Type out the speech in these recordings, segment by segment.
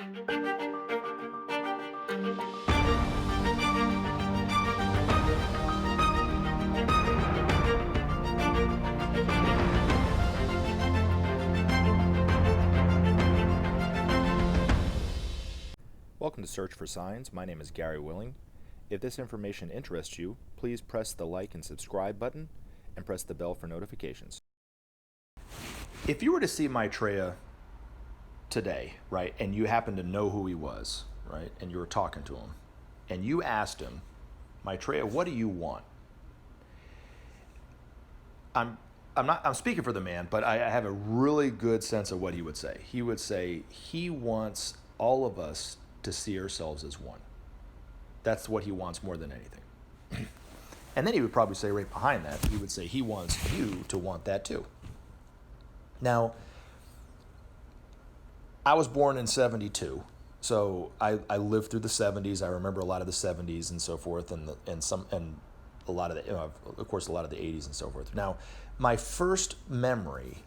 Welcome to Search for Signs. My name is Gary Willing. If this information interests you, please press the like and subscribe button and press the bell for notifications. If you were to see Maitreya today, right, and you happen to know who he was, right, and you were talking to him, and you asked him, Maitreya, what do you want? I'm speaking for the man, but I have a really good sense of what he would say. He would say he wants all of us to see ourselves as one. That's what he wants more than anything. And then he would probably say right behind that, he would say he wants you to want that too. Now, I was born in 72, so I lived through the 70s. I remember a lot of the 70s and so forth, and a lot of the, of course, a lot of the 80s and so forth. Now, my first memory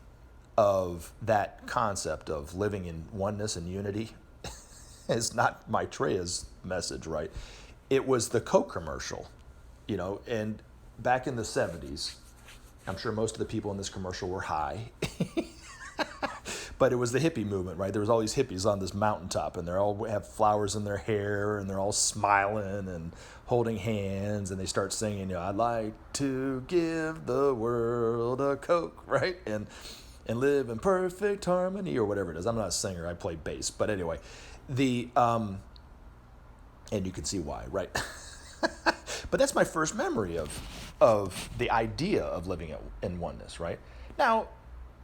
of that concept of living in oneness and unity is not Maitreya's message, right? It was the Coke commercial, and back in the 70s, I'm sure most of the people in this commercial were high, but it was the hippie movement, right? There was all these hippies on this mountaintop, and they all have flowers in their hair, and they're all smiling and holding hands, and they start singing, I'd like to give the world a Coke, right? And live in perfect harmony, or whatever it is. I'm not a singer, I play bass, but anyway, and you can see why, right? But that's my first memory of the idea of living in oneness, right? Now,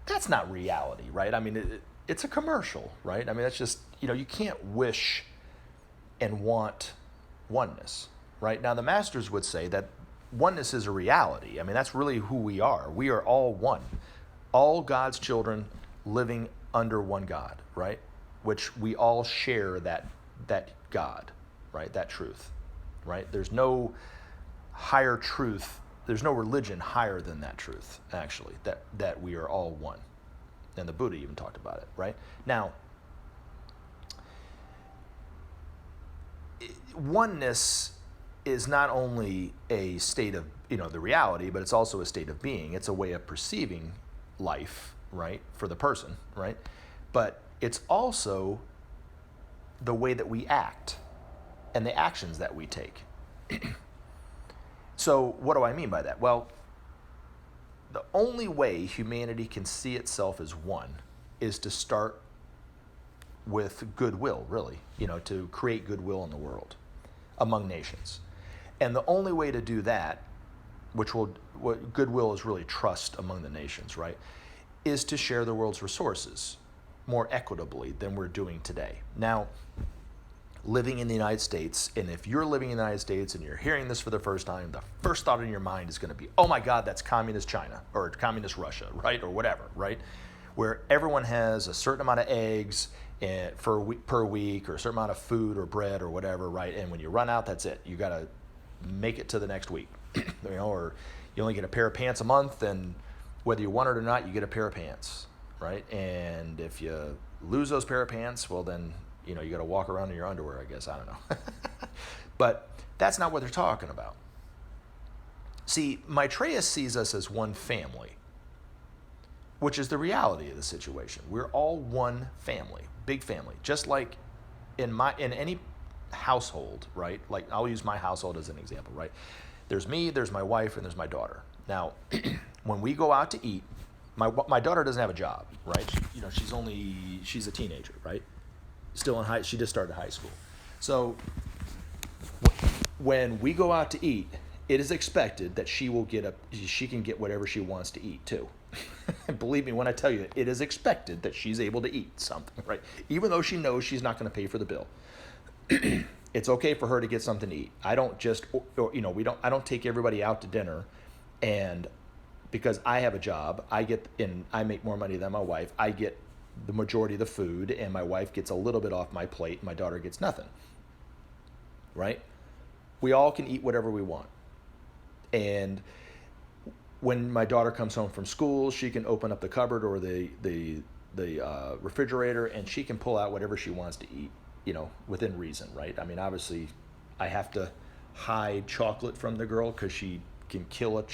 that's not reality, right? I mean, it's a commercial, right? I mean, that's just, you can't wish and want oneness, right? Now, the masters would say that oneness is a reality. I mean, that's really who we are. We are all one. All God's children living under one God, right? Which we all share that God, right? That truth, right? There's no higher truth. There's no religion higher than that truth, actually, that we are all one. And the Buddha even talked about it, right? Now, oneness is not only a state of, the reality, but it's also a state of being. It's a way of perceiving life, right, for the person, right? But it's also the way that we act and the actions that we take. So what do I mean by that? Well, the only way humanity can see itself as one is to start with goodwill, really, to create goodwill in the world among nations. And the only way to do that, what goodwill is really trust among the nations, right, is to share the world's resources more equitably than we're doing today. Now, living in the United States, and if you're living in the United States and you're hearing this for the first time, the first thought in your mind is going to be, oh my God, that's communist China or communist Russia, right? Or whatever, right? Where everyone has a certain amount of eggs per week or a certain amount of food or bread or whatever, right? And when you run out, that's it. You got to make it to the next week, or you only get a pair of pants a month, and whether you want it or not, you get a pair of pants, right? And if you lose those pair of pants, well then, you got to walk around in your underwear, I guess. I don't know. But that's not what they're talking about. See, Maitreya sees us as one family, which is the reality of the situation. We're all one family, big family. Just like in any household, right? Like, I'll use my household as an example, right? There's me, there's my wife, and there's my daughter. Now, when we go out to eat, my daughter doesn't have a job, right? She's a teenager, right? Still in she just started high school. So when we go out to eat, it is expected that she can get whatever she wants to eat too. Believe me when I tell you, it is expected that she's able to eat something, right? Even though she knows she's not going to pay for the bill. It's okay for her to get something to eat. I don't I don't take everybody out to dinner, and because I have a job, I make more money than my wife. I get the majority of the food, and my wife gets a little bit off my plate, and my daughter gets nothing, right? We all can eat whatever we want. And when my daughter comes home from school, she can open up the cupboard or the refrigerator, and she can pull out whatever she wants to eat, within reason, right? I mean, obviously, I have to hide chocolate from the girl because she can kill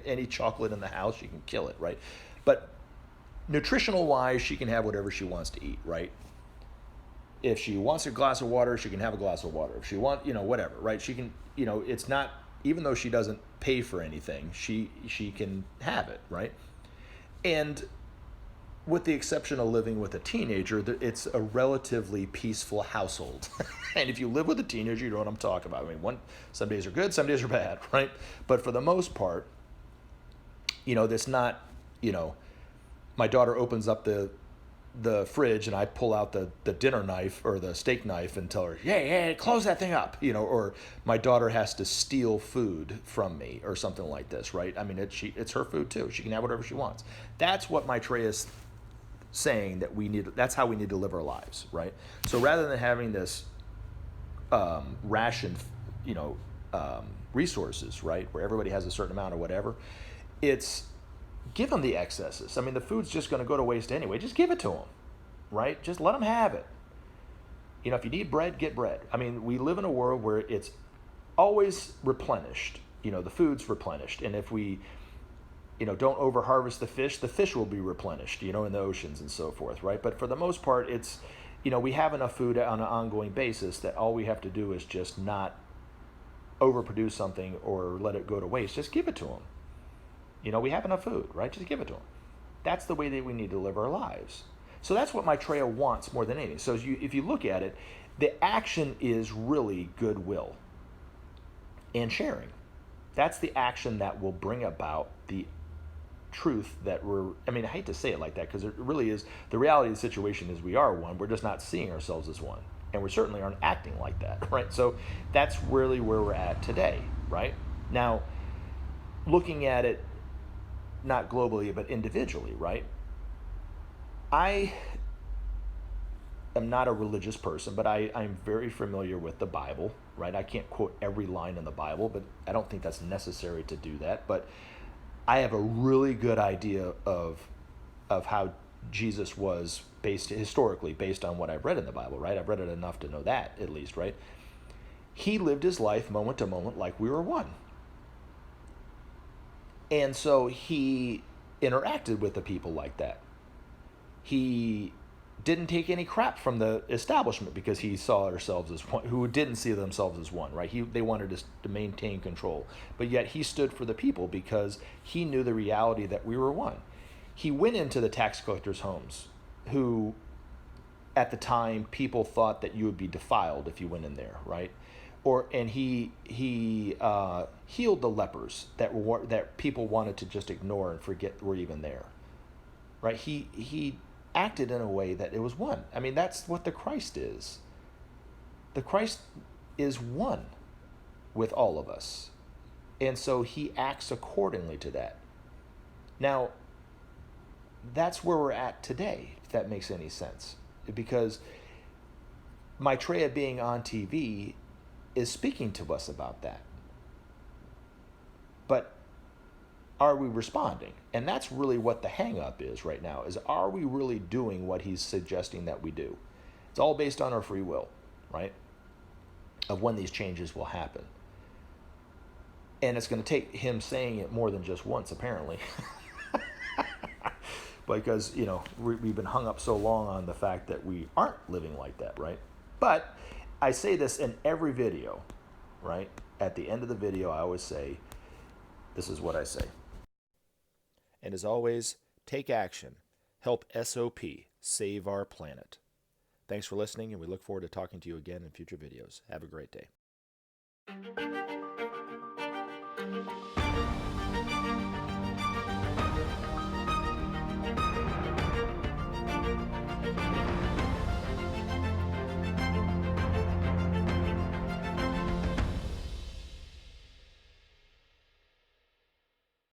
any chocolate in the house. She can kill it, right? But nutritional wise, she can have whatever she wants to eat, right? If she wants a glass of water, she can have a glass of water. If she wants, whatever, right? She can, it's not, even though she doesn't pay for anything, she can have it, right? And with the exception of living with a teenager, it's a relatively peaceful household. And if you live with a teenager, you know what I'm talking about. I mean, some days are good, some days are bad, right? But for the most part, that's not, my daughter opens up the fridge and I pull out the dinner knife or the steak knife and tell her, hey, close that thing up, or my daughter has to steal food from me or something like this, right? I mean, it's her food too. She can have whatever she wants. That's what Maitreya is saying that's how we need to live our lives, right? So rather than having this rationed, resources, right, where everybody has a certain amount or whatever, it's give them the excesses. I mean, the food's just going to go to waste anyway. Just give it to them, right? Just let them have it. If you need bread, get bread. I mean, we live in a world where it's always replenished. The food's replenished. And if we, don't overharvest the fish will be replenished, in the oceans and so forth, right? But for the most part, it's, we have enough food on an ongoing basis that all we have to do is just not overproduce something or let it go to waste. Just give it to them. We have enough food, right? Just give it to them. That's the way that we need to live our lives. So that's what Maitreya wants more than anything. So if you look at it, the action is really goodwill and sharing. That's the action that will bring about the truth that I hate to say it like that because it really is, the reality of the situation is we are one. We're just not seeing ourselves as one. And we certainly aren't acting like that, right? So that's really where we're at today, right? Now, looking at it not globally, but individually, right? I am not a religious person, but I'm very familiar with the Bible, right? I can't quote every line in the Bible, but I don't think that's necessary to do that. But I have a really good idea of how Jesus was historically based on what I've read in the Bible, right? I've read it enough to know that, at least, right? He lived his life moment to moment like we were one. And so he interacted with the people like that. He didn't take any crap from the establishment because he saw ourselves as one, who didn't see themselves as one, right? They wanted us to maintain control. But yet he stood for the people because he knew the reality that we were one. He went into the tax collectors' homes, who at the time people thought that you would be defiled if you went in there, right? And he healed the lepers that people wanted to just ignore and forget were even there, right? He acted in a way that it was one. I mean, that's what the Christ is. The Christ is one with all of us, and so he acts accordingly to that. Now, that's where we're at today, if that makes any sense, because Maitreya being on TV is speaking to us about that. But are we responding? And that's really what the hang-up is right now, is are we really doing what he's suggesting that we do? It's all based on our free will, right? Of when these changes will happen. And it's going to take him saying it more than just once, apparently. Because, we've been hung up so long on the fact that we aren't living like that, right? But I say this in every video, right? At the end of the video, I always say, this is what I say. And as always, take action. Help SOP save our planet. Thanks for listening, and we look forward to talking to you again in future videos. Have a great day.